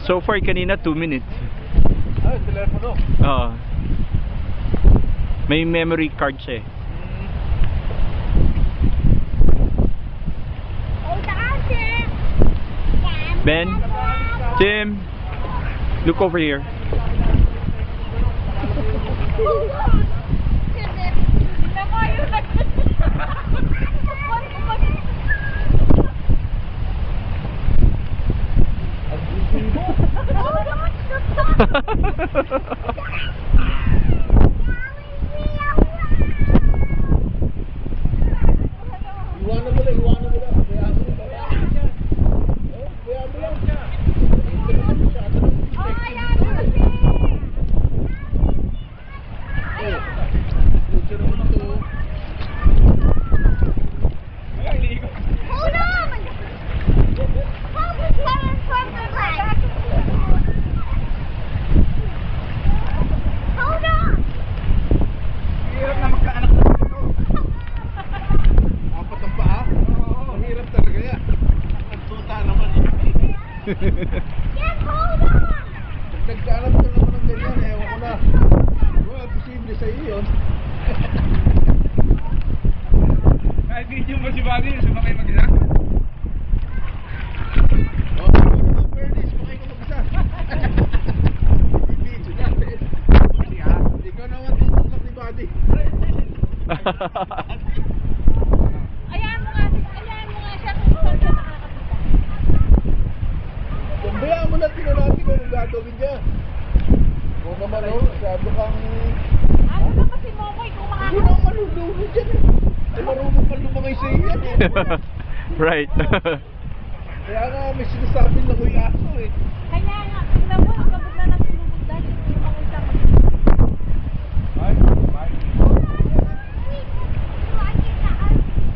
So far, kanina 2 minutes. Ay, telepono. Oo. May memory card siya eh. Ben, Tim, look over here. Iwanan mo lang, iwanan mo lang. Bayaan mo lang. Bayaan mo lang. Nagkaanap ka naman ng ganyan, ewan ko na. Well, posible sa iyo yun. Kahit video mo si Buddy, sumakay mag-isa. Oh, ikaw naman, Bernice, makay ka mag-isa. Video natin. Ikaw naman tutulak ni Buddy. Ayan mo nga siya kung saan siya nakakapita. Bayaan mo lang tingnan natin kung anong gagawin niya. Oo naman, oh, masyado kang... Ano na kasi Momoy kung Hindi na ako malulunod dyan eh. Ay, marunong pa lumangay sa iyo yan eh. Right. Kaya nga may sinasabing langoy aso eh. Kaya nga, tingnan mo